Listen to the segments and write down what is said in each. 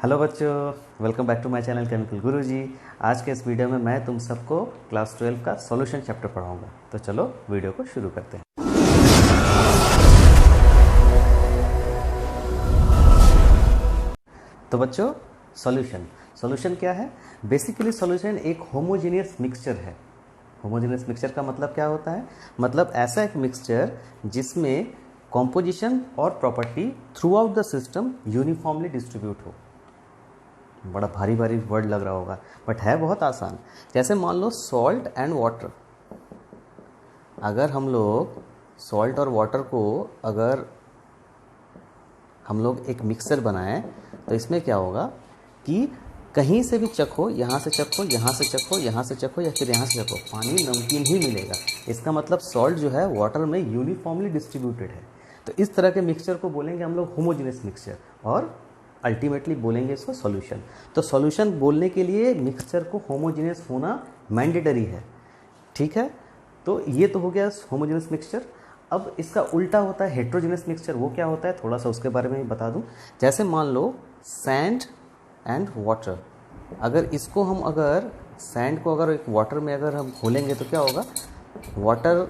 Hello बच्चों, welcome back to my channel chemical Guruji. आज के इस वीडियो में मैं तुम सबको क्लास 12 का सॉल्यूशन चैप्टर पढ़ाऊंगा। तो चलो वीडियो को शुरू करते हैं। तो बच्चों, सॉल्यूशन क्या है? बेसिकली सॉल्यूशन एक होमोजेनियस मिक्सचर है। होमोजेनियस मिक्सचर का मतलब क्या होता है? मतलब ऐसा एक मिक्सचर जिसमें कॉम्पोजिशन और property through out the system uniformly distribute हो। बड़ा भारी भारी वर्ड लग रहा होगा, बट है बहुत आसान। जैसे मान लो सॉल्ट एंड वाटर। अगर हम लोग सॉल्ट और वाटर को अगर हम लोग एक मिक्सर बनाएं तो इसमें क्या होगा कि कहीं से भी चखो, यहाँ से चखो, यहाँ से चखो, यहाँ से चखो या फिर यहाँ से चखो, पानी नमकीन ही मिलेगा। इसका मतलब सॉल्ट जो है वाटर में यूनिफॉर्मली डिस्ट्रीब्यूटेड है। तो इस तरह के मिक्सचर को बोलेंगे हम लोग होमोजेनियस मिक्सचर, और अल्टीमेटली बोलेंगे इसको सॉल्यूशन। तो सॉल्यूशन बोलने के लिए मिक्सचर को होमोजेनियस होना मैंडेटरी है। ठीक है, तो ये तो हो गया होमोजेनियस मिक्सचर। अब इसका उल्टा होता है हेट्रोजेनियस मिक्सचर। वो क्या होता है, थोड़ा सा उसके बारे में भी बता दूं। जैसे मान लो सैंड एंड वाटर। अगर इसको हम अगर सैंड को अगर एक वाटर में अगर हम घोलेंगे तो क्या होगा, वाटर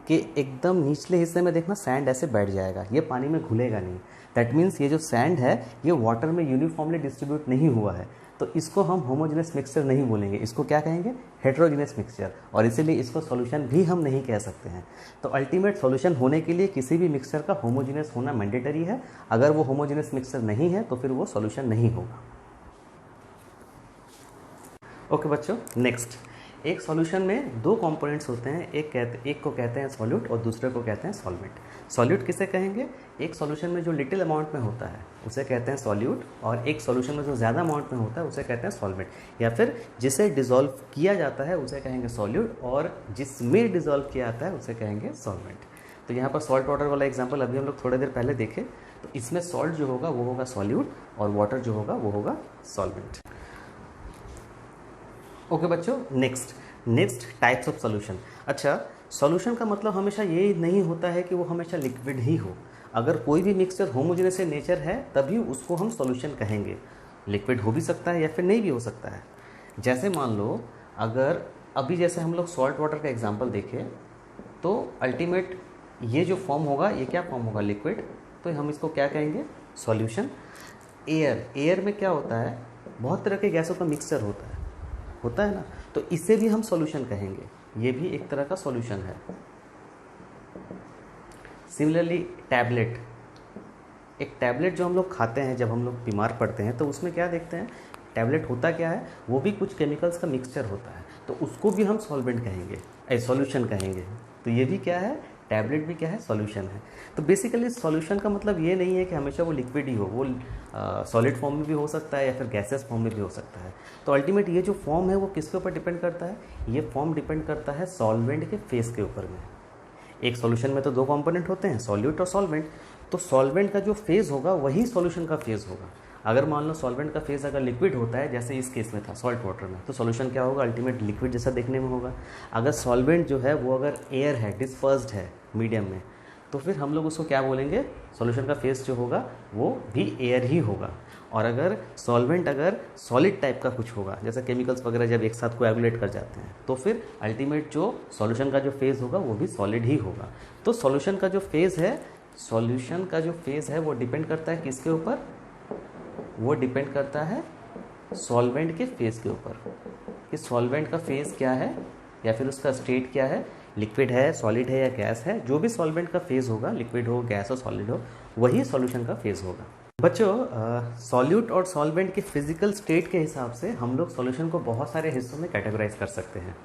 के एकदम निचले हिस्से में देखना सैंड ऐसे बैठ जाएगा, ये पानी में घुलेगा नहीं। दैट मीन्स ये जो सैंड है ये वाटर में यूनिफॉर्मली डिस्ट्रीब्यूट नहीं हुआ है। तो इसको हम होमोजेनियस मिक्सचर नहीं बोलेंगे, इसको क्या कहेंगे, हेट्रोजेनियस मिक्सचर। और इसीलिए इसको सॉल्यूशन भी हम नहीं कह सकते हैं। तो अल्टीमेट सॉल्यूशन होने के लिए किसी भी मिक्सचर का होमोजेनियस होना मैंडेटरी है। अगर वो होमोजेनियस मिक्सचर नहीं है तो फिर वो सॉल्यूशन नहीं होगा। ओके बच्चों, नेक्स्ट। एक सॉल्यूशन में दो कंपोनेंट्स होते हैं, एक को कहते हैं सॉल्यूट और दूसरे को कहते हैं सॉल्वेंट। सॉल्यूट किसे कहेंगे? एक सॉल्यूशन में जो लिटिल अमाउंट में होता है उसे कहते हैं सॉल्यूट, और एक सॉल्यूशन में जो ज़्यादा अमाउंट में होता है उसे कहते हैं सॉल्वेंट। या फिर जिसे डिसॉल्व किया जाता है उसे कहेंगे सॉल्यूट, और जिसमें डिसॉल्व किया जाता है उसे कहेंगे सॉल्वेंट। तो यहाँ पर सॉल्ट वाटर वाला एग्जाम्पल अभी हम लोग थोड़ी देर पहले देखे। तो इसमें सॉल्ट जो होगा वो होगा सॉल्यूट, और वाटर जो होगा वो होगा सॉल्वेंट। ओके बच्चों, नेक्स्ट टाइप्स ऑफ सॉल्यूशन। अच्छा, सॉल्यूशन का मतलब हमेशा ये नहीं होता है कि वो हमेशा लिक्विड ही हो। अगर कोई भी मिक्सचर होमोजेनियस नेचर है तभी उसको हम सॉल्यूशन कहेंगे। लिक्विड हो भी सकता है या फिर नहीं भी हो सकता है। जैसे मान लो अगर अभी जैसे हम लोग सॉल्ट वाटर का एग्जांपल देखें तो अल्टीमेट ये जो फॉर्म होगा ये क्या फॉर्म होगा, लिक्विड। तो हम इसको क्या कहेंगे, सॉल्यूशन। एयर में क्या होता है, बहुत तरह के गैसों का मिक्सचर होता है ना, तो इसे भी हम सॉल्यूशन कहेंगे। ये भी एक तरह का सॉल्यूशन है। सिमिलरली टैबलेट, एक टैबलेट जो हम लोग खाते हैं जब हम लोग बीमार पड़ते हैं तो उसमें क्या देखते हैं, टैबलेट होता क्या है, वो भी कुछ केमिकल्स का मिक्सचर होता है। तो उसको भी हम सॉल्वेंट कहेंगे, सॉल्यूशन कहेंगे। तो ये भी क्या है, टैबलेट भी क्या है, सॉल्यूशन है। तो बेसिकली सॉल्यूशन का मतलब ये नहीं है कि हमेशा वो लिक्विड ही हो, वो सॉलिड फॉर्म में भी हो सकता है या फिर गैसेस फॉर्म में भी हो सकता है। तो अल्टीमेट ये जो फॉर्म है वो किसके ऊपर डिपेंड करता है, ये फॉर्म डिपेंड करता है सॉल्वेंट के फेस के ऊपर में। एक सॉल्यूशन में तो दो कंपोनेंट होते हैं, सॉल्यूट और सॉल्वेंट। तो सॉल्वेंट का जो फेज होगा वही सॉल्यूशन का फेज होगा। अगर मान लो सॉल्वेंट का फेज अगर लिक्विड होता है, जैसे इस केस में था सॉल्ट वाटर में, तो सॉल्यूशन क्या होगा, अल्टीमेट लिक्विड जैसा देखने में होगा। अगर सॉल्वेंट जो है वो अगर एयर है, डिस्पर्स्ड है मीडियम में, तो फिर हम लोग उसको क्या बोलेंगे, सॉल्यूशन का फेज जो होगा वो भी एयर ही होगा। और अगर सॉल्वेंट अगर सॉलिड टाइप का कुछ होगा, जैसे केमिकल्स वगैरह जब एक साथ कोएगुलेट कर जाते हैं, तो फिर अल्टीमेट जो सॉल्यूशन का जो फेज़ होगा वो भी सॉलिड ही होगा। तो सॉल्यूशन का जो फेज़ है वो डिपेंड करता है किसके ऊपर, वो डिपेंड करता है सॉल्वेंट के फेज़ के ऊपर, कि सॉल्वेंट का फेज़ क्या है या फिर उसका स्टेट क्या है, लिक्विड है, सॉलिड है या गैस है। जो भी सॉल्वेंट का फेज़ होगा, लिक्विड हो, गैस हो, सॉलिड हो, वही सॉल्यूशन का फेज़ होगा। बच्चों, सॉल्यूट और सॉल्वेंट के फिजिकल स्टेट के हिसाब से हम लोग सॉल्यूशन को बहुत सारे हिस्सों में कैटेगराइज कर सकते हैं।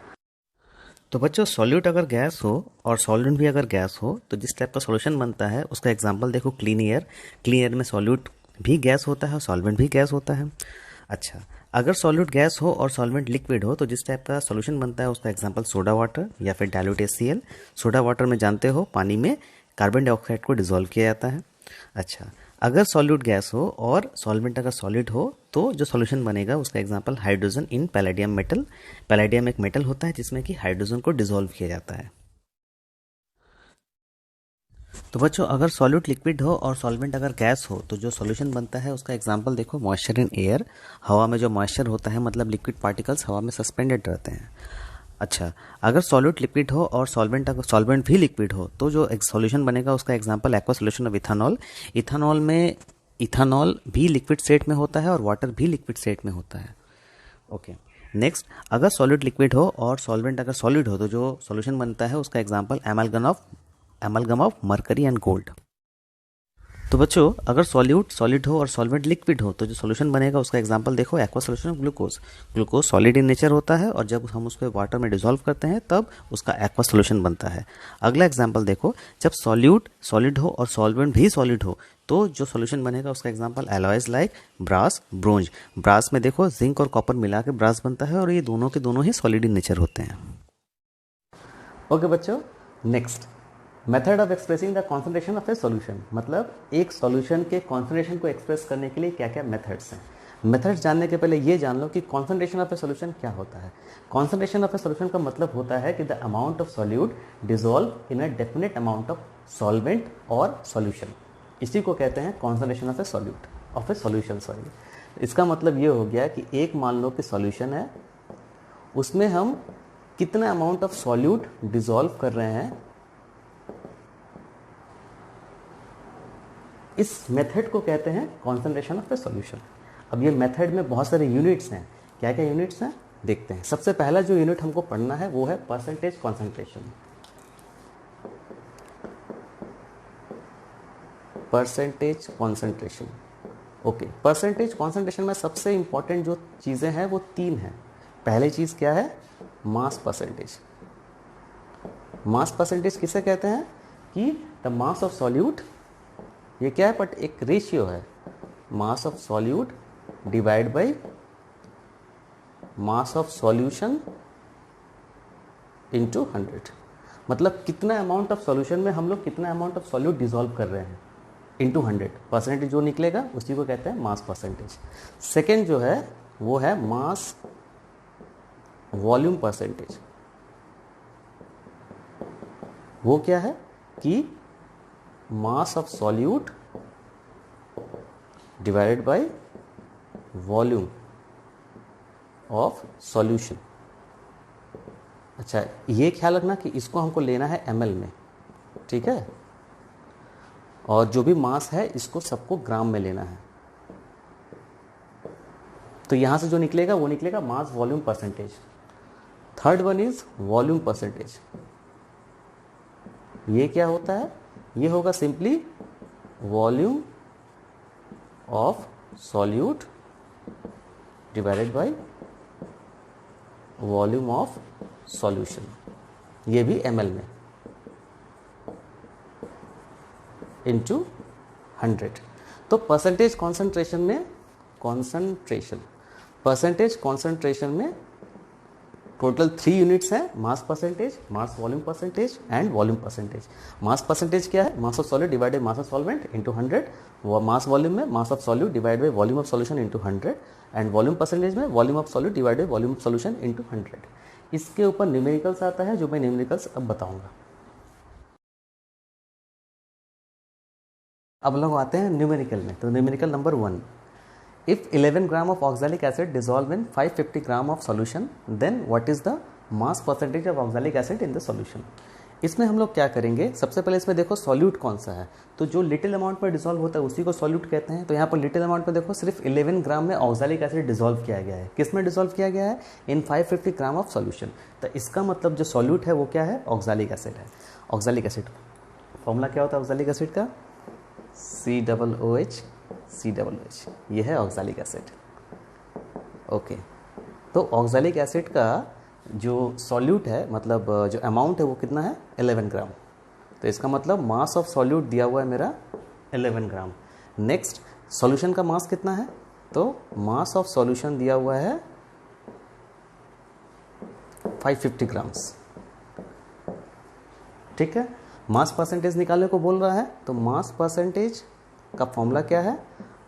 तो बच्चों, सॉल्यूट अगर गैस हो और सॉल्वेंट भी अगर गैस हो तो जिस टाइप का सॉल्यूशन बनता है उसका एग्जांपल देखो, क्लीन एयर में सॉल्यूट भी गैस होता है और सॉल्वेंट भी गैस होता है। अच्छा, अगर सॉल्यूट गैस हो और सॉल्वेंट लिक्विड हो तो जिस टाइप का सॉल्यूशन बनता है उसका एग्जांपल सोडा वाटर या फिर डाइल्यूट HCl। सोडा वाटर में जानते हो पानी में कार्बन डाइऑक्साइड को डिसॉल्व किया जाता है। अच्छा, अगर सॉल्यूट गैस हो और सॉल्वेंट अगर सॉलिड हो तो जो सॉल्यूशन बनेगा उसका example hydrogen in palladium metal. Palladium एक मेटल होता है जिसमें कि हाइड्रोजन को डिसॉल्व किया जाता है। तो बच्चों अगर सॉल्यूट लिक्विड हो और सॉल्वेंट अगर गैस हो तो जो सॉल्यूशन बनता है उसका एग्जांपल देखो, मॉइस्चर इन एयर, हवा में जो मॉइस्चर होता है मतलब लिक्विड पार्टिकल्स हवा में सस्पेंडेड रहते हैं। अच्छा, अगर सॉल्यूट लिक्विड हो और सॉल्वेंट अगर सॉल्वेंट भी लिक्विड हो तो जो एक सॉल्यूशन बनेगा उसका example aqua solution of ethanol. Ethanol में इथानॉल भी लिक्विड स्टेट में होता है और वाटर भी लिक्विड स्टेट में होता है। ओके, नेक्स्ट, अगर सॉलिड लिक्विड हो और सॉल्वेंट अगर सॉलिड हो तो जो सॉल्यूशन बनता है उसका example एमालगम of mercury and gold. तो बच्चों अगर सॉलिड हो और सॉल्वेंट लिक्विड हो तो जो सॉल्यूशन बनेगा उसका एग्जांपल देखो, aqua solution of glucose. Glucose solid in nature होता है और जब हम उसको वाटर में डिसॉल्व करते हैं तब उसका एक्वा सॉल्यूशन बनता है। अगला एग्जांपल देखो, जब सॉलिड हो और सॉल्वेंट भी सॉलिड हो तो जो सॉल्यूशन बनेगा उसका example alloys like brass, bronze. Brass में देखो जिंक और कॉपर मिला के ब्रास बनता है और ये दोनों के दोनों ही सॉलिड इन नेचर होते हैं। ओके बच्चों, next, method of expressing the concentration of a solution, मतलब एक सॉल्यूशन के कॉन्सेंट्रेशन को एक्सप्रेस करने के लिए क्या क्या मेथड्स हैं। मेथड्स जानने के पहले ये जान लो कि कॉन्सेंट्रेशन ऑफ ए सॉल्यूशन क्या होता है। कॉन्सेंट्रेशन ऑफ ए सॉल्यूशन का मतलब होता है कि the amount of solute dissolve in a definite amount of solvent और सॉल्यूशन। इसी को कहते हैं कॉन्सेंट्रेशन ऑफ ए सॉल्यूशन। इसका मतलब ये हो गया कि एक मान लो कि सॉल्यूशन है, उसमें हम कितना अमाउंट ऑफ सॉल्यूट डिसॉल्व कर रहे हैं, इस मेथड को कहते हैं कॉन्सेंट्रेशन ऑफ ए सॉल्यूशन। अब ये मेथड में बहुत सारे यूनिट्स हैं। क्या क्या यूनिट्स हैं देखते हैं। सबसे पहला जो यूनिट हमको पढ़ना है वो है percentage concentration. Percentage concentration, okay. Percentage concentration में सबसे इंपॉर्टेंट जो चीज़ें हैं वो तीन हैं। पहली चीज़ क्या है, मास परसेंटेज। मास परसेंटेज किसे कहते हैं कि द मास ऑफ सॉल्यूट, ये क्या है बट एक रेशियो है, मास of solute divide by mass of solution into 100। मतलब कितना अमाउंट ऑफ सॉल्यूशन में हम लोग कितना अमाउंट ऑफ सॉल्यूट डिसॉल्व कर रहे हैं इनटू 100। परसेंटेज जो निकलेगा उसी को कहते हैं मास परसेंटेज। सेकेंड जो है वो है मास वॉल्यूम परसेंटेज। वो क्या है कि मास of solute divided by volume of solution. अच्छा, ये ख्याल रखना कि इसको हमको लेना है ml में, ठीक है, और जो भी मास है इसको सबको ग्राम में लेना है। तो यहां से जो निकलेगा वो निकलेगा mass volume percentage. Third one is volume percentage. ये क्या होता है, ये होगा simply volume of solute divided by volume of solution, ये भी ml में, इनटू 100। तो परसेंटेज कॉन्सेंट्रेशन में टोटल 3 यूनिट्स हैं, mass percentage, mass volume percentage and volume percentage. Mass percentage क्या है, mass of solid divide by mass of solvent into 100। वो mass volume में मास of solute divide by volume of solution into 100 and volume percentage में volume of solute divide by volume of solution into 100। इसके ऊपर numericals आता है जो मैं numericals अब बताऊंगा। अब लोग आते हैं न्यूमेरिकल में। तो numerical number 1, if 11 gram of oxalic acid dissolve in 550 gram of solution, then what is the mass percentage of oxalic acid in the solution। इसमें हम लोग क्या करेंगे, सबसे पहले इसमें देखो सॉल्यूट कौन सा है, तो जो लिटिल अमाउंट में डिसॉल्व होता है उसी को सॉल्यूट कहते हैं। तो यहाँ पर लिटिल अमाउंट में देखो सिर्फ 11 ग्राम में ऑक्सैलिक एसिड डिसॉल्व किया गया है। किस में डिसॉल्व किया गया है, इन 550 ग्राम ऑफ सॉल्यूशन। तो इसका मतलब जो सॉल्यूट है वो क्या है, ऑक्सैलिक एसिड है। ऑक्सैलिक एसिड फॉर्मूला क्या होता है ऑक्सैलिक एसिड का, COOH, ये है ऑक्सैलिक एसिड। ओके, तो ऑक्सैलिक एसिड का जो सॉल्यूट है, मतलब जो अमाउंट है वो कितना है, 11 ग्राम। तो इसका मतलब मास ऑफ सॉल्यूट दिया हुआ है मेरा 11 ग्राम। नेक्स्ट, सॉल्यूशन का मास कितना है, तो मास ऑफ सॉल्यूशन दिया हुआ है 550 ग्राम्स, ठीक है। मास परसेंटेज निकालने को बोल रहा है, तो मास परसेंटेज का फॉर्मूला क्या है,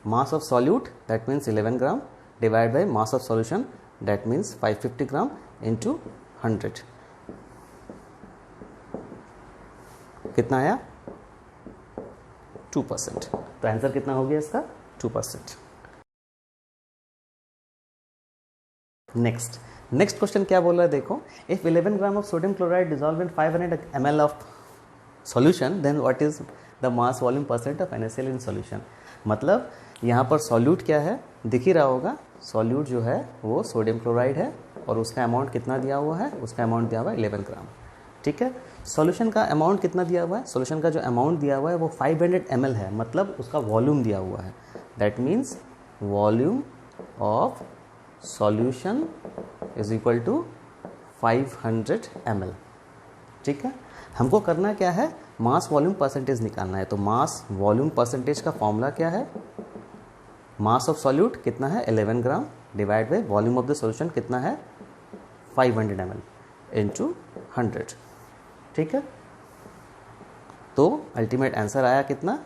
मास of solute that means 11 gram divide by mass of solution that means 550 gram into 100। कितना आया 2%। तो आंसर कितना हो गया इसका? 2%। नेक्स्ट क्वेश्चन क्या बोल रहा है देखो, if 11 gram of sodium chloride dissolve in 500 ml of solution then what is the mass volume percent of NaCl in solution. मतलब यहाँ पर सॉल्यूट क्या है, दिख ही रहा होगा, सॉल्यूट जो है वो सोडियम क्लोराइड है और उसका अमाउंट कितना दिया हुआ है, उसका अमाउंट दिया हुआ है 11 ग्राम। ठीक है, सॉल्यूशन का अमाउंट कितना दिया हुआ है, सॉल्यूशन का जो अमाउंट दिया हुआ है वो 500 ml है, मतलब उसका वॉल्यूम दिया हुआ है, that means volume of solution is equal to 500 ml। ठीक है, हमको करना क्या है, मास वॉल्यूम परसेंटेज निकालना है। तो मास वॉल्यूम परसेंटेज का फॉर्मूला क्या है, मास ऑफ सॉल्यूट कितना है 11 ग्राम divide by volume of the solution कितना है 500 ml इंटू 100। ठीक है, तो अल्टीमेट आंसर आया कितना,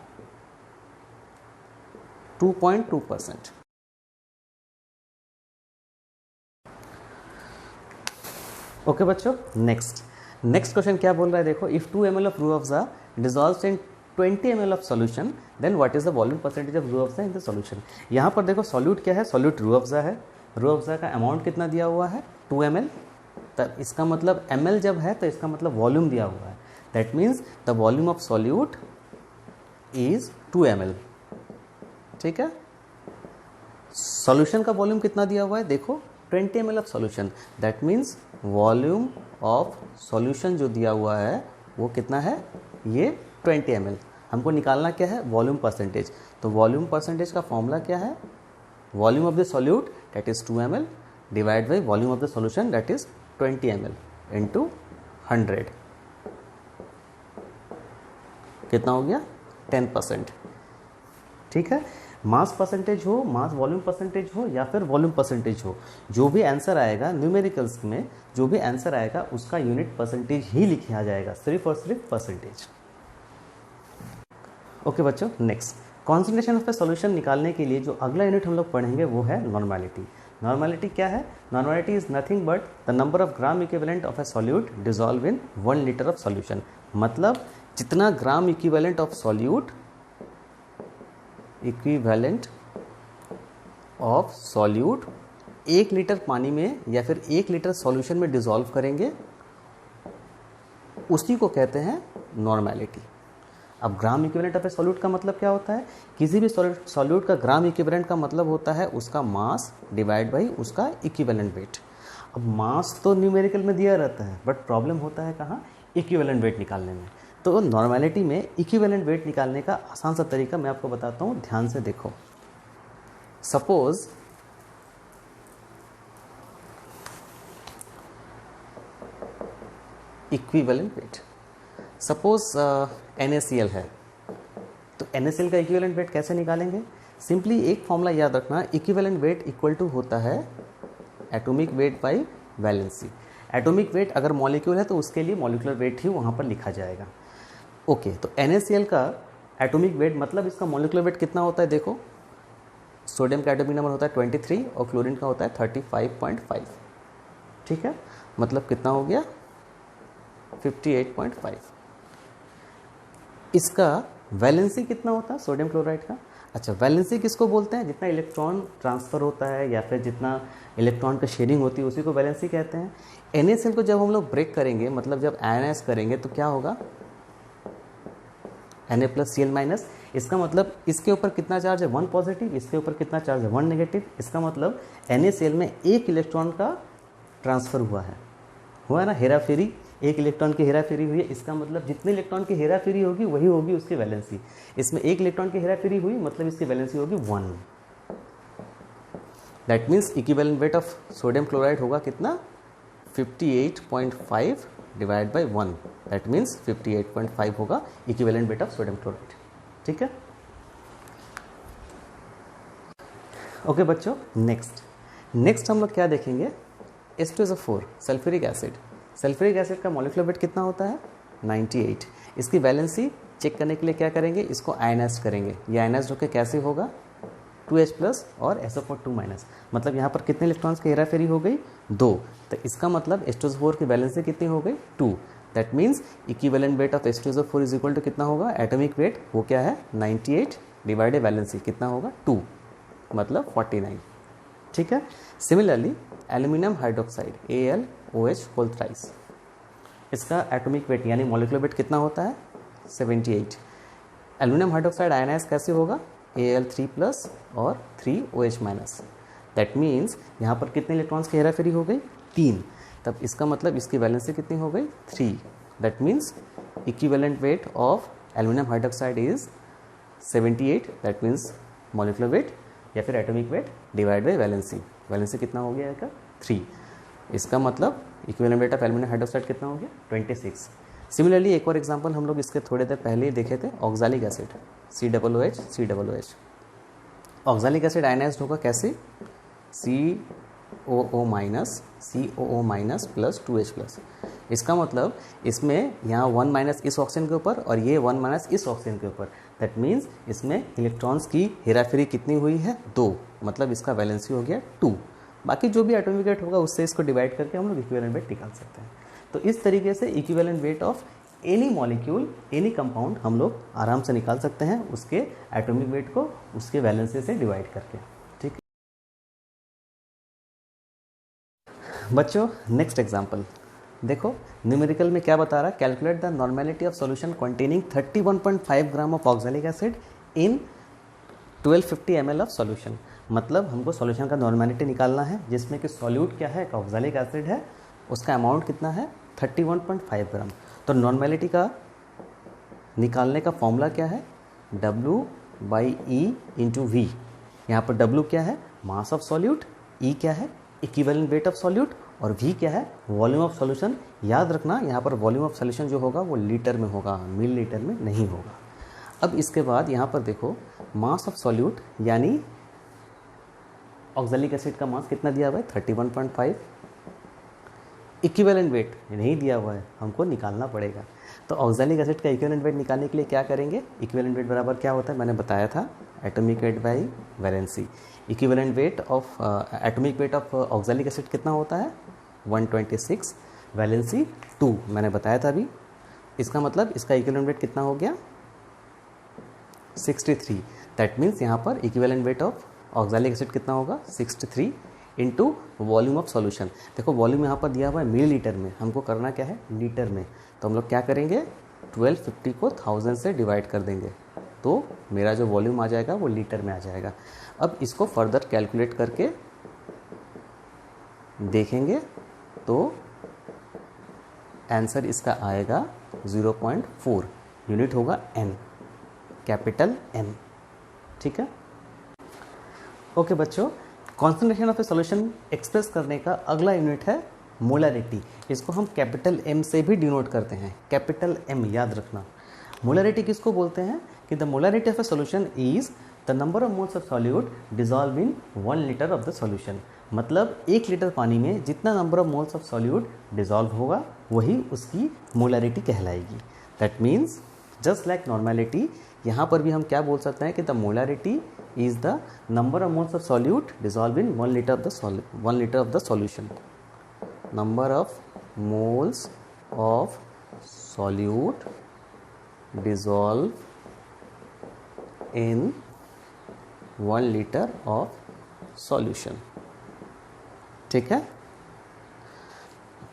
2.2%। ओके बच्चों, नेक्स्ट क्वेश्चन क्या बोल रहा है देखो, if 2 ml of Rooh Afza dissolves in 20 ml of solution then what is the volume percentage of Rooh Afza in the solution. यहाँ पर देखो सॉल्यूट क्या है, सॉल्यूट रूह अफ़ज़ा है, रूह अफ़ज़ा का अमाउंट कितना दिया हुआ है 2 ml, तब इसका मतलब ml जब है तो इसका मतलब वॉल्यूम दिया हुआ है, that means the volume of solute is 2 ml। ठीक है, सॉल्यूशन का वॉल्यूम कितना दिया हुआ है देखो 20 ml of solution, that means volume of solution जो दिया हुआ है वो कितना है, ये 20 ml। हमको निकालना क्या है, वॉल्यूम परसेंटेज। तो वॉल्यूम परसेंटेज का फॉर्मूला क्या है, volume of the solute that is 2 ml divide by volume of the solution that is 20 ml into 100। कितना हो गया, 10%। ठीक है, मास परसेंटेज हो, मास वॉल्यूम परसेंटेज हो या फिर वॉल्यूम परसेंटेज हो, जो भी आंसर आएगा न्यूमेरिकल्स में, जो भी आंसर आएगा उसका यूनिट परसेंटेज ही लिखा जाएगा, सिर्फ और सिर्फ परसेंटेज। ओके बच्चों, next concentration of a solution निकालने के लिए जो अगला यूनिट हम लोग पढ़ेंगे वो है नॉर्मेलिटी। नॉर्मेलिटी क्या है, normality is nothing but the number of gram equivalent of A solute dissolve in 1 litre of solution. मतलब जितना gram equivalent of solute, equivalent of solute 1 litre पानी में या फिर 1 लीटर सॉल्यूशन में डिसॉल्व करेंगे, उसी को कहते हैं नॉर्मेलिटी। अब gram equivalent of A solute का मतलब क्या होता है, किसी भी सॉल्यूट का ग्राम इक्विवेलेंट का मतलब होता है उसका मास डिवाइड बाई उसका इक्विवेलेंट वेट। अब मास तो न्यूमेरिकल में दिया रहता है, बट प्रॉब्लम होता है कहाँ, इक्विवेलेंट वेट निकालने में। तो नॉर्मेलिटी में इक्विवेलेंट वेट निकालने का आसान सा तरीका मैं आपको बताता हूँ, ध्यान से देखो। Suppose equivalent weight, suppose NaCl है, तो NaCl का इक्विवेलेंट वेट कैसे निकालेंगे, सिंपली एक फॉर्मूला याद रखना, इक्विवेलेंट वेट इक्वल टू होता है atomic weight by valency. Atomic weight अगर मॉलिक्यूल है तो उसके लिए मॉलिक्यूलर वेट ही वहाँ पर लिखा जाएगा। ओके, तो NaCl का एटॉमिक वेट मतलब इसका मॉलिक्यूलर वेट कितना होता है देखो, सोडियम का एटॉमिक नंबर होता है 23 और क्लोरीन का होता है 35.5। ठीक है, मतलब कितना हो गया 58.5। इसका वैलेंसी कितना होता है सोडियम क्लोराइड का, अच्छा वैलेंसी किसको बोलते हैं, जितना इलेक्ट्रॉन ट्रांसफ़र होता है या फिर जितना इलेक्ट्रॉन का शेयरिंग होती है उसी को वैलेंसी कहते हैं। NaCl को जब हम लोग ब्रेक करेंगे, मतलब जब आयनाइज करेंगे तो क्या होगा, Na+Cl-, इसका मतलब इसके ऊपर कितना चार्ज है 1 पॉजिटिव, इसके ऊपर कितना चार्ज है 1 नेगेटिव। इसका मतलब NaCl में 1 इलेक्ट्रॉन का ट्रांसफ़र हुआ है ना, हेरा फेरी, 1 इलेक्ट्रॉन की हेरा फेरी हुई है। इसका मतलब जितने इलेक्ट्रॉन की हेरा फेरी होगी वही होगी उसकी वैलेंसी। इसमें 1 इलेक्ट्रॉन की हेरा फेरी हुई मतलब इसकी वैलेंसी होगी 1। That means equivalent weight of sodium chloride होगा कितना 58.5 डिवाइड बाई 1, दैट मीन्स 58.5 होगा equivalent weight of sodium chloride. ठीक है, ओके बच्चों, नेक्स्ट हम लोग क्या देखेंगे, H2SO4 sulphuric acid. Sulphuric acid का मॉलिक्यूलर वेट कितना होता है 98। इसकी वैलेंसी चेक करने के लिए क्या करेंगे, इसको आयनाइज करेंगे। ये आयनाइज होकर कैसे होगा 2H+ और SO4 मतलब यहाँ पर कितने इलेक्ट्रॉन्स की हेरा फेरी हो गई 2। तो इसका मतलब H2SO4 की वैलेंसी कितनी हो गई 2। That means equivalent weight of H2SO4 is equal to कितना होगा, एटॉमिक वेट वो क्या है 98 डिवाइडेड वैलेंसी कितना होगा 2, मतलब 49, ठीक है। Similarly aluminium hydroxide AlOH whole thrice, इसका एटॉमिक वेट यानी मॉलिक्यूलर वेट कितना होता है 78। एल्यूमिनियम हाइड्रोक्साइड आयनाइज कैसे होगा Al3+ और 3OH-, दैट मीन्स यहाँ पर कितने इलेक्ट्रॉन्स की हेराफेरी हो गई 3, तब इसका मतलब इसकी वैलेंसी कितनी हो गई 3, that means equivalent weight of aluminium hydroxide is 78, that means molecular weight या फिर atomic weight divide by valency, valency कितना हो गया इसका 3, इसका मतलब equivalent weight of aluminium hydroxide कितना हो गया 26। सिमिलरली एक और एग्जांपल हम लोग इसके थोड़ी देर पहले ही देखे थे, oxalic acid COOH, oxalic acid ionised होगा कैसे COO- प्लस 2H+, इसका मतलब इसमें यहाँ 1- इस ऑक्सीजन के ऊपर और ये 1- इस ऑक्सीजन के ऊपर, दैट मीन्स इसमें इलेक्ट्रॉन्स की हेराफेरी कितनी हुई है 2, मतलब इसका वैलेंसी हो गया 2, बाकी जो भी एटॉमिक वेट होगा उससे इसको डिवाइड करके हम लोग इक्विवेलेंट वेट निकाल सकते हैं। तो इस तरीके से equivalent weight of any molecule any compound हम लोग आराम से निकाल सकते हैं उसके एटॉमिक वेट को उसके वैलेंसी से डिवाइड करके, ठीक है बच्चों। नेक्स्ट एग्जांपल देखो, न्यूमेरिकल में क्या बता रहा है, calculate the normality of solution containing 31.5 gram of oxalic acid in 1250 ml of solution, मतलब हमको सॉल्यूशन का नॉर्मेलिटी निकालना है जिसमें कि सॉल्यूट क्या है, ऑक्सैलिक एसिड है, उसका अमाउंट कितना है 31.5 ग्राम। तो नॉर्मेलिटी का निकालने का फॉर्मूला क्या है W/E/V, यहाँ पर W क्या है मास ऑफ सॉल्यूट, E क्या है इक्विवेलेंट वेट ऑफ सॉल्यूट और V क्या है वॉल्यूम ऑफ सॉल्यूशन। याद रखना यहाँ पर वॉल्यूम ऑफ सॉल्यूशन जो होगा वो लीटर में होगा, मिलीलीटर में नहीं होगा। अब इसके बाद यहाँ पर देखो मास ऑफ सॉल्यूट यानी ऑक्सैलिक एसिड का मास कितना दिया हुआ है 31.5, इक्विवेलेंट वेट नहीं दिया हुआ है, हमको निकालना पड़ेगा। तो ऑक्सैलिक एसिड का इक्विवेलेंट वेट निकालने के लिए क्या करेंगे, इक्विवेलेंट वेट बराबर क्या होता है मैंने बताया था atomic weight by valency. Equivalent weight of atomic weight of oxalic acid कितना होता है 126, वैलेंसी 2 मैंने बताया था अभी, इसका मतलब इसका इक्विवेलेंट वेट कितना हो गया 63, दैट मीन्स यहाँ पर equivalent weight of oxalic acid कितना होगा 63 इंटू वॉल्यूम ऑफ सॉल्यूशन। देखो वॉल्यूम यहाँ पर दिया हुआ है मिलीलीटर में, हमको करना क्या है लीटर में, तो हम लोग क्या करेंगे 1250 को 1000 से डिवाइड कर देंगे तो मेरा जो वॉल्यूम आ जाएगा वो लीटर में आ जाएगा। अब इसको फर्दर कैलकुलेट करके देखेंगे तो आंसर इसका आएगा 0.4, यूनिट होगा N, कैपिटल N, ठीक है। ओके बच्चों, concentration of a solution express करने का अगला यूनिट है मोलरिटी, इसको हम कैपिटल M से भी डिनोट करते हैं, कैपिटल M याद रखना। मोलरिटी किसको बोलते हैं कि the molarity of a solution is the number of moles of solute dissolve in 1 litre of the solution, मतलब 1 लीटर पानी में जितना number of moles of solute dissolve होगा वही उसकी मोलरिटी कहलाएगी। That means just like normality, यहाँ पर भी हम क्या बोल सकते हैं कि the molarity is the number of moles of solute dissolve in 1 litre of the solution, number of moles of solute dissolve in 1 litre of solution, ठीक है।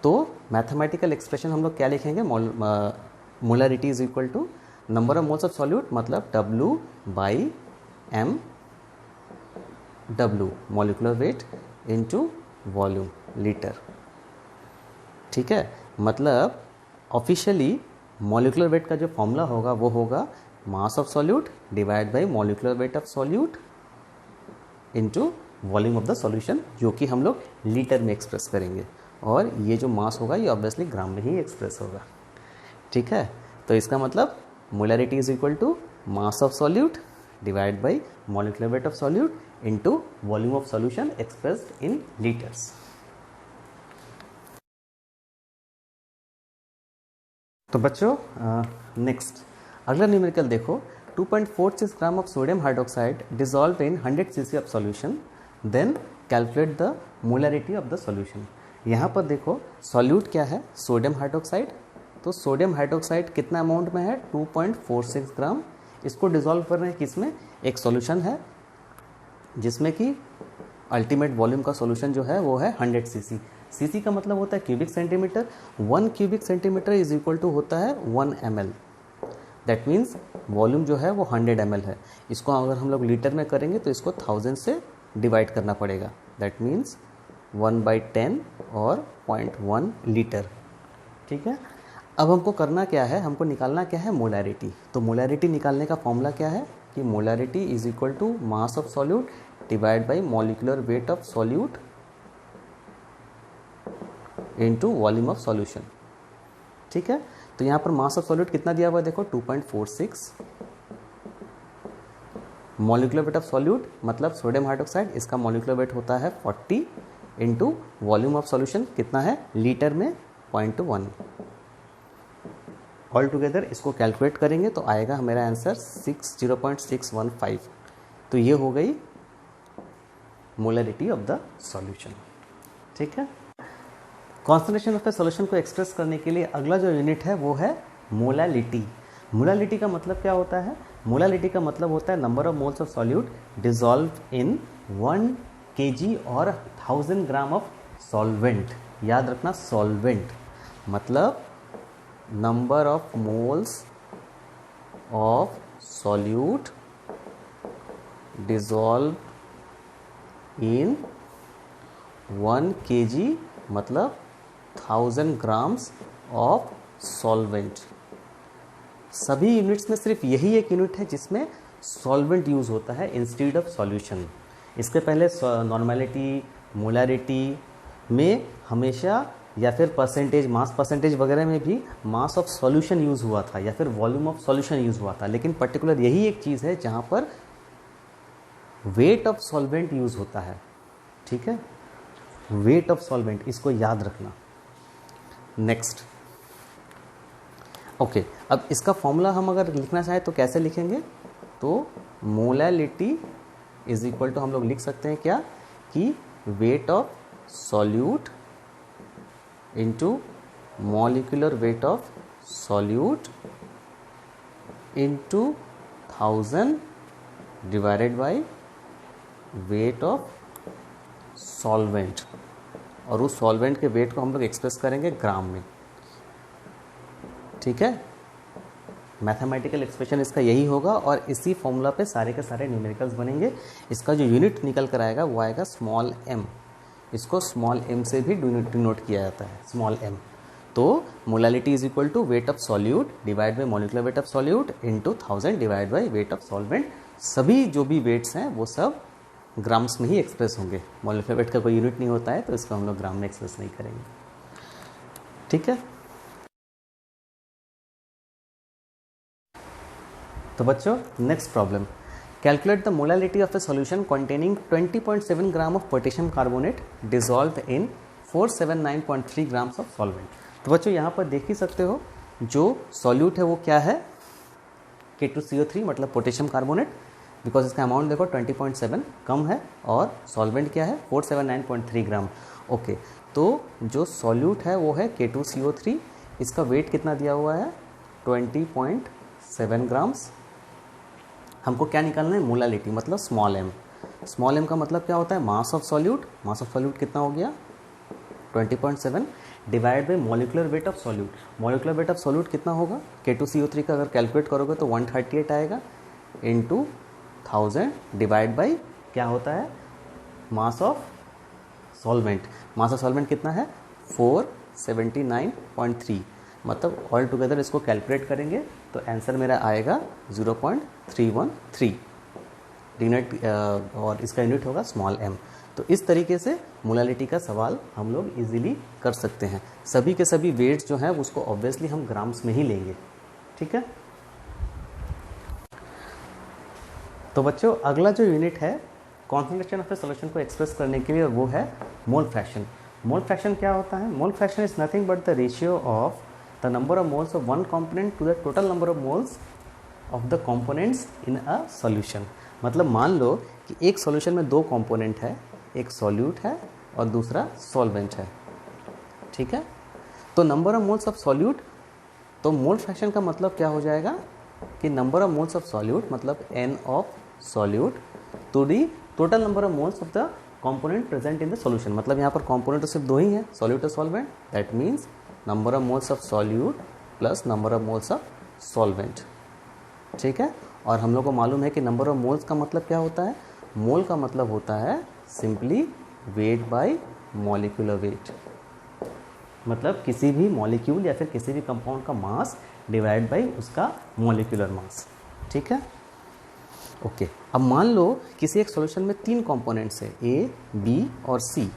तो मैथमेटिकल एक्सप्रेशन हम लोग क्या लिखेंगे, molarity is equal to number of moles of solute मतलब W/M, W molecular weight into volume litre, ठीक है। मतलब ऑफिशियली मॉलिक्यूलर वेट का जो फॉर्मूला होगा वो होगा मास of solute divide by molecular weight of solute into volume of the solution, जो कि हम लोग लीटर में एक्सप्रेस करेंगे, और ये जो मास होगा ये ऑब्वियसली ग्राम में ही एक्सप्रेस होगा, ठीक है। तो इसका मतलब molarity is equal to mass of solute divide by molecular weight of solute into volume of solution expressed in litres. तो बच्चों नेक्स्ट अगला न्यूमेरिकल देखो, 2.46 gram of sodium hydroxide dissolve in 100 cc of solution, then calculate the molarity of the solution. यहाँ पर देखो solute क्या है sodium hydroxide, तो सोडियम हाइड्रोक्साइड कितना अमाउंट में है 2.46 ग्राम। इसको डिसॉल्व कर रहे हैं किसमें, एक सॉल्यूशन है जिसमें कि अल्टीमेट वॉल्यूम का सॉल्यूशन जो है वो है 100 सीसी। सीसी का मतलब होता है cubic centimetre. 1 cubic centimetre is equal to होता है 1 ml। दैट मीन्स वॉल्यूम जो है वो 100 ml है। इसको अगर हम लोग लीटर में करेंगे तो इसको 1000 से डिवाइड करना पड़ेगा। दैट मीन्स 1/10 और 0.1 लीटर। ठीक है, अब हमको करना क्या है, हमको निकालना क्या है, मोलैरिटी। तो मोलैरिटी निकालने का फॉर्मूला क्या है कि molarity is equal to mass of solute divide by molecular weight of solute into volume of solution. ठीक है, तो यहाँ पर मास ऑफ सॉल्यूट कितना दिया हुआ है देखो 2.46, मॉलिक्यूलर वेट ऑफ सॉल्यूट मतलब सोडियम हाइड्रोक्साइड, इसका मॉलिक्यूलर वेट होता है 40 इंटू वॉल्यूम ऑफ सॉल्यूशन कितना है लीटर में 0.1। ऑल टुगेदर इसको कैलकुलेट करेंगे तो आएगा मेरा आंसर 0.615। तो ये हो गई मोलैरिटी ऑफ द सॉल्यूशन। ठीक है, कॉन्सेंट्रेशन ऑफ द सॉल्यूशन को एक्सप्रेस करने के लिए अगला जो यूनिट है वो है मोलैलिटी। मोलैलिटी का मतलब क्या होता है, मोलैलिटी का मतलब होता है number of moles of solute dissolve in 1 kg और 1000 ग्राम ऑफ सॉल्वेंट। याद रखना सॉल्वेंट मतलब number of moles of solute dissolve in 1 kg मतलब 1000 ग्राम्स ऑफ सॉल्वेंट। सभी यूनिट्स में सिर्फ यही एक यूनिट है जिसमें सॉल्वेंट यूज़ होता है इंस्टेड ऑफ सॉल्यूशन। इसके पहले नॉर्मेलिटी, मोलैरिटी में हमेशा या फिर परसेंटेज, मास परसेंटेज वगैरह में भी मास ऑफ सॉल्यूशन यूज़ हुआ था या फिर वॉल्यूम ऑफ सॉल्यूशन यूज़ हुआ था। लेकिन पर्टिकुलर यही एक चीज़ है जहाँ पर वेट ऑफ सॉल्वेंट यूज़ होता है। ठीक है, वेट ऑफ सॉल्वेंट, इसको याद रखना। नेक्स्ट, ओके, अब इसका फॉर्मूला हम अगर लिखना चाहें तो कैसे लिखेंगे, तो मोलैलिटी इज इक्वल टू हम लोग लिख सकते हैं क्या कि wait of solute into molecular weight of solute into 1000 divided by weight of solvent, और उस सॉल्वेंट के वेट को हम लोग एक्सप्रेस करेंगे ग्राम में। ठीक है, मैथमेटिकल एक्सप्रेशन इसका यही होगा और इसी फॉर्मूला पे सारे के सारे न्यूमेरिकल्स बनेंगे। इसका जो यूनिट निकल कर आएगा वो आएगा स्मॉल m। इसको स्मॉल m से भी डिनोट किया जाता है, स्मॉल m। तो molality is equal to weight of solute divide by molecular weight of solute into 1000 divide by weight of solvent. सभी जो भी वेट्स हैं वो सब ग्राम्स में ही एक्सप्रेस होंगे। मॉलिक्यूलर वेट का कोई यूनिट नहीं होता है तो इसको हम लोग ग्राम में एक्सप्रेस नहीं करेंगे। ठीक है, तो बच्चों next problem, calculate the molality of a solution containing 20.7 gram of potassium carbonate dissolve in 479.3 grams of solvent. तो बच्चों यहाँ पर देख ही सकते हो जो सॉल्यूट है वो क्या है K2CO3 मतलब पोटेशियम कार्बोनेट, बिकॉज इसका अमाउंट देखो 20.7 कम है, और सॉल्वेंट क्या है 479.3 ग्राम। ओके, तो जो सॉल्यूट है वो है K2CO3, इसका वेट कितना दिया हुआ है 20.7 ग्राम्स। हमको क्या निकालना है, मोलैलिटी मतलब स्मॉल m। स्मॉल m का मतलब क्या होता है, मास of solute. Mass of solute कितना हो गया 20.7 divide by molecular weight of solute. Molecular weight of solute कितना होगा, K2CO3 का अगर कैलकुलेट करोगे तो 138 आएगा इंटू 1000 डिवाइड बाई क्या होता है mass of solvent. Mass of solvent कितना है 479.3, मतलब ऑल टुगेदर इसको कैलकुलेट करेंगे तो आंसर मेरा आएगा 0.313 यूनिट, और इसका यूनिट होगा स्मॉल m। तो इस तरीके से मोलैलिटी का सवाल हम लोग इजीली कर सकते हैं। सभी के सभी वेट्स जो हैं उसको ऑब्वियसली हम ग्राम्स में ही लेंगे। ठीक है, तो बच्चों अगला जो यूनिट है कॉन्सेंट्रेशन ऑफ ए सॉल्यूशन को एक्सप्रेस करने के लिए वो है मोल फ्रैक्शन। मोल फ्रैक्शन क्या होता है, mole fraction is nothing but the ratio of the number of moles of one component to the total number of moles of the components in a solution. मतलब मान लो कि एक solution में दो component है, एक सॉल्यूट है और दूसरा सॉल्वेंट है। ठीक है, तो number of moles of solute तो मोल फ्रैक्शन का मतलब क्या हो जाएगा कि number of moles of solute मतलब n of solute to the total number of moles of the component present in the solution. मतलब यहाँ पर कंपोनेंट तो सिर्फ दो ही हैं, सॉल्यूट और solvent. That means number of moles of solute plus number of moles of solvent. ठीक है, और हम लोग को मालूम है कि नंबर ऑफ मोल्स का मतलब क्या होता है, मोल का मतलब होता है simply wait by molecular wait, मतलब किसी भी मॉलिक्यूल या फिर किसी भी कंपाउंड का मास डिवाइड बाय उसका मॉलिक्यूलर मास। ठीक है, ओके। अब मान लो किसी एक सॉल्यूशन में 3 कंपोनेंट्स है ए, बी और सी,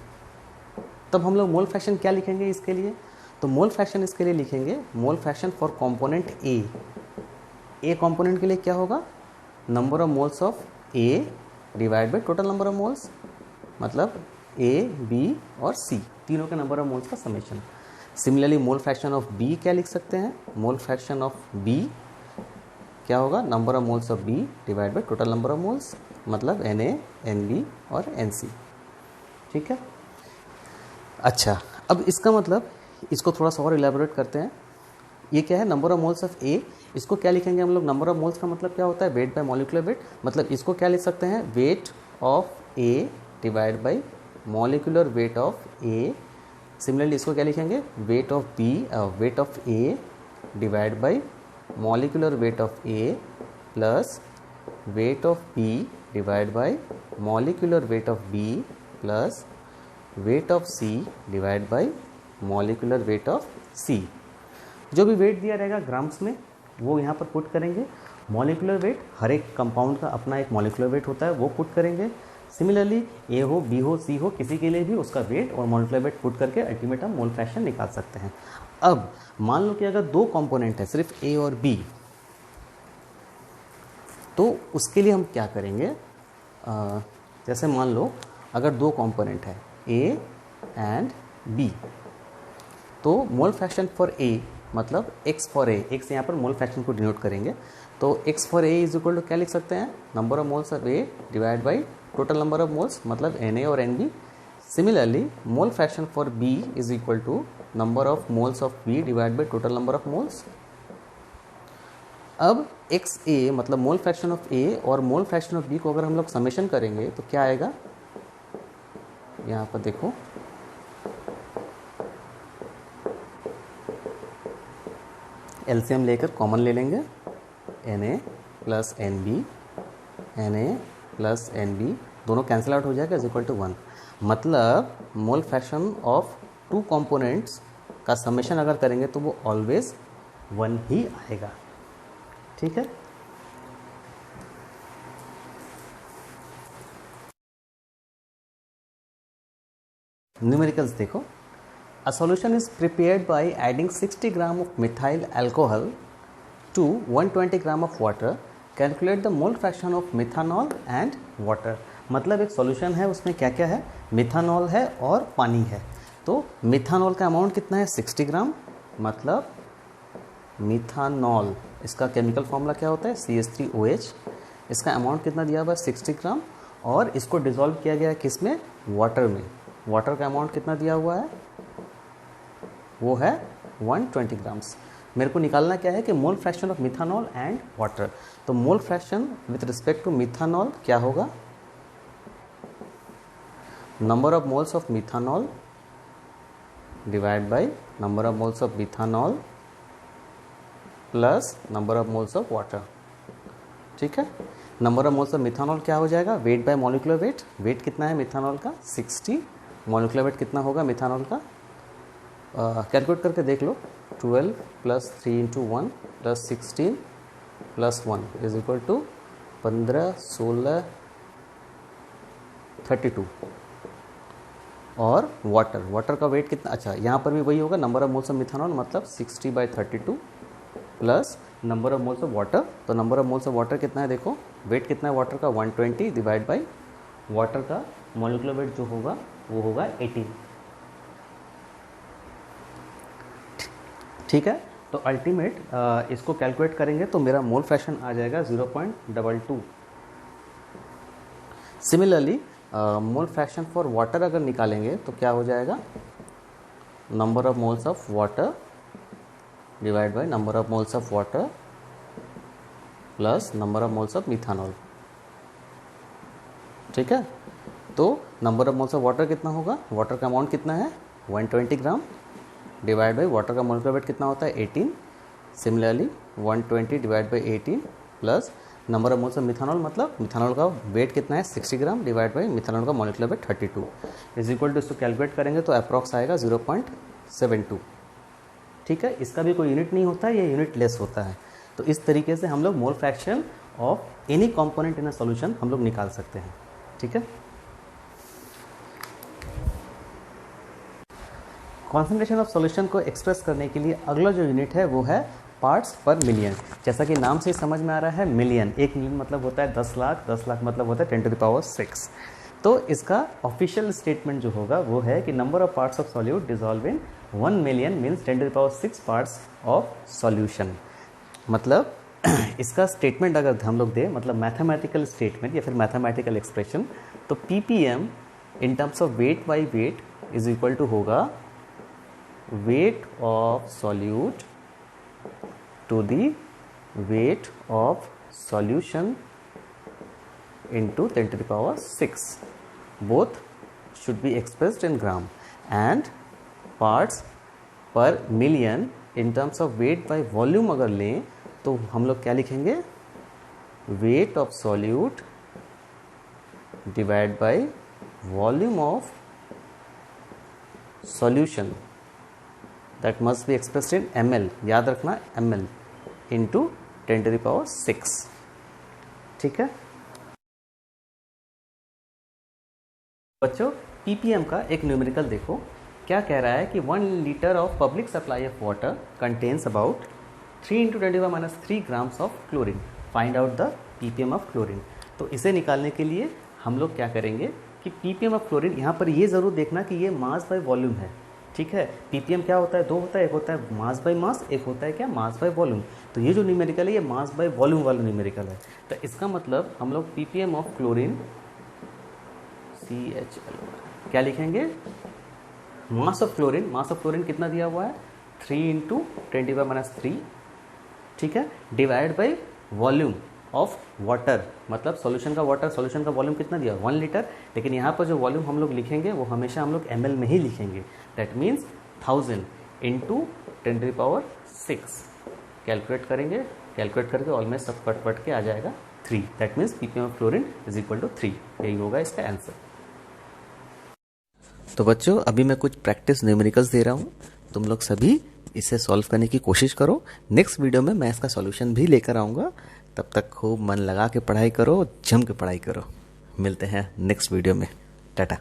तब हम लोग मोल फ्रैक्शन क्या लिखेंगे इसके लिए? तो मोल फ्रैक्शन इसके लिए लिखेंगे mole fraction for component A component के लिए क्या होगा, number of moles of A divide by total number of moles, मतलब ए, बी और सी तीनों के नंबर ऑफ मोल्स का summation. Similarly mole fraction of B क्या लिख सकते हैं, मोल फ्रैक्शन ऑफ बी क्या होगा, number of moles of B divide by total number of moles, मतलब Na, Nb और Nc। ठीक है, अच्छा अब इसका मतलब इसको थोड़ा सा और इलेबोरेट करते हैं। ये क्या है, नंबर ऑफ मोल्स ऑफ ए, इसको क्या लिखेंगे हम लोग, नंबर ऑफ मोल्स का मतलब क्या होता है, वेट बाय मॉलिक्यूलर वेट, मतलब इसको क्या लिख सकते हैं, weight of A divide by molecular weight of A. Similarly इसको क्या लिखेंगे, weight of B, weight of A divide by molecular weight of A plus weight of B divide by molecular weight of B plus weight of C divide by molecular weight of C. जो भी wait दिया रहेगा grams में वो यहाँ पर put करेंगे। Molecular weight, हर एक कंपाउंड का अपना एक मॉलिक्यूलर वेट होता है, वो पुट करेंगे। सिमिलरली ए हो, बी हो, सी हो, किसी के लिए भी उसका वेट और मॉलिक्यूलर वेट पुट करके अल्टीमेट हम मोल फ्रैक्शन निकाल सकते हैं। अब मान लो कि अगर 2 कंपोनेंट है सिर्फ ए और बी, तो उसके लिए हम क्या करेंगे, जैसे मान लो अगर 2 कंपोनेंट है ए एंड बी, तो मोल फ्रैक्शन फॉर ए मतलब x फॉर ए, x यहाँ पर मोल फ्रैक्शन को डिनोट करेंगे, तो x for A is equal to क्या लिख सकते हैं, number of moles of A divide by total number of moles, मतलब Na और Nb। Similarly mole fraction for b is equal to number of moles of b divide by total number of moles. अब XA मतलब मोल fraction of A और मोल fraction of B को अगर हम लोग summation करेंगे तो क्या आएगा, यहाँ पर देखो, एलसीएम लेकर कॉमन ले लेंगे, Na plus Nb, Na plus Nb दोनों कैंसिल आउट हो जाएगा इज इक्वल टू 1। मतलब मोल फ्रैक्शन ऑफ 2 कंपोनेंट्स का समेशन अगर करेंगे तो वो ऑलवेज 1 ही आएगा। ठीक है, न्यूमेरिकल्स देखो, a solution is prepared by adding 60 gram of methyl alcohol to 120 gram of water. Calculate the mole fraction of methanol and water. मतलब एक सॉल्यूशन है, उसमें क्या क्या है, मिथानॉल है और पानी है। तो मिथानॉल का अमाउंट कितना है, 60 ग्राम, मतलब मिथानॉल, इसका केमिकल फॉर्मूला क्या होता है, CH3OH। इसका अमाउंट कितना दिया हुआ है, 60 ग्राम, और इसको डिसॉल्व किया गया है किस में, वाटर में। वाटर का अमाउंट कितना दिया हुआ है, वो है 120 ग्राम्स। मेरे को निकालना क्या है कि mole fraction of methanol and water. तो mole fraction with respect to methanol क्या होगा, number of moles of methanol divide by number of moles of methanol plus number of moles of water. ठीक है, number of moles of methanol क्या हो जाएगा, weight by molecular weight. Weight कितना है methanol का, 60। मॉलिक्यूलर वेट कितना होगा मिथानॉल का, कैलकुलेट करके देख लो, 12 plus 3 into 1 plus 16 plus 1 is equal to 15, 16, 32। और वाटर का वेट कितना, अच्छा यहाँ पर भी वही होगा, number of moles of methanol मतलब 60/32 plus number of moles of water. तो number of moles of water कितना है, देखो वेट कितना है वाटर का, 120 डिवाइड बाई वाटर का मॉलिक्यूलर वेट जो होगा वो होगा 18। ठीक है, तो अल्टीमेट इसको कैलकुलेट करेंगे तो मेरा मोल फ्रैक्शन आ जाएगा 0.22। Similarly mole fraction for water अगर निकालेंगे तो क्या हो जाएगा, number of moles of water divide by number of moles of water plus number of moles of methanol. ठीक है, तो number of moles of water कितना होगा, वाटर का अमाउंट कितना है 120 ग्राम, डिवाइड बाई वाटर का मोलिकुलर वेट कितना होता है 18। Similarly 120 divide by 18 plus number of moles of methanol, मतलब मिथानॉल का वेट कितना है 60 ग्राम, डिवाइड बाई मिथानॉल का molecular weight 32 is equal to, इसको कैलकुलेट करेंगे तो अप्रॉक्स आएगा 0.72। ठीक है, इसका भी कोई यूनिट नहीं होता है, ये यूनिट लेस होता है। तो इस तरीके से हम लोग मोल fraction of any component in a solution हम लोग निकाल सकते हैं। ठीक है, कॉन्सेंट्रेशन ऑफ सॉल्यूशन को एक्सप्रेस करने के लिए अगला जो यूनिट है वो है पार्ट्स पर मिलियन। जैसा कि नाम से समझ में आ रहा है, मिलियन, एक मिलियन मतलब होता है 10 लाख, 10 लाख मतलब होता है 10⁻⁶। तो इसका ऑफिशियल स्टेटमेंट जो होगा वो है कि number of parts of solute dissolve in 1 million means 10⁻⁶ parts of solution. मतलब इसका स्टेटमेंट अगर हम लोग दें, मतलब मैथमेटिकल स्टेटमेंट या फिर मैथमेटिकल एक्सप्रेशन, तो ppm in terms of weight by weight is equal to होगा weight of solute to the weight of solution into 10⁻⁶. Both should be expressed in gram, and parts per million in terms of weight by volume अगर लें तो हम लोग क्या लिखेंगे, weight of solute divided by volume of solution that must be expressed in ml, याद रखना ml into 10⁻⁶। ठीक है बच्चों, ppm का एक न्यूमेरिकल देखो, क्या कह रहा है कि 1 litre of public supply of water contains about 3 × 10⁻³ grams of chlorine, find out the ppm of chlorine. तो इसे निकालने के लिए हम लोग क्या करेंगे कि ppm ऑफ क्लोरीन, यहाँ पर ये ज़रूर देखना कि ये मास बाय वॉल्यूम है। ठीक है, ppm क्या होता है, दो होता है, एक होता है मास बाय मास, एक होता है क्या मास बाय वॉल्यूम। तो ये जो न्यूमेरिकल है ये मास बाय वॉल्यूम वाला न्यूमेरिकल है। तो इसका मतलब हम लोग ppm ऑफ क्लोरीन CHL क्या लिखेंगे, मास ऑफ क्लोरीन कितना दिया हुआ है 3 × 10⁻�3। ठीक है, divide by volume of water, मतलब सॉल्यूशन का वाटर, सॉल्यूशन का वॉल्यूम कितना दिया 1 लीटर, लेकिन यहाँ पर जो वॉल्यूम हम लोग लिखेंगे वो हमेशा हम लोग ml में ही लिखेंगे। That means 1000 × 10⁻⁶। कैलकुलेट करेंगे, कैलकुलेट करके ऑलमोस्ट सब कट के आ जाएगा 3। That means ppm of chlorine is equal to 3। यही होगा इसका आंसर। तो बच्चों, अभी मैं कुछ प्रैक्टिस न्यूमेरिकल्स दे रहा हूँ, तुम लोग सभी इसे सॉल्व करने की कोशिश करो। नेक्स्ट वीडियो में मैं इसका सॉल्यूशन भी लेकर आऊँगा। तब तक खूब मन लगा के पढ़ाई करो, जम के पढ़ाई करो। मिलते हैं नेक्स्ट वीडियो में। टाटा।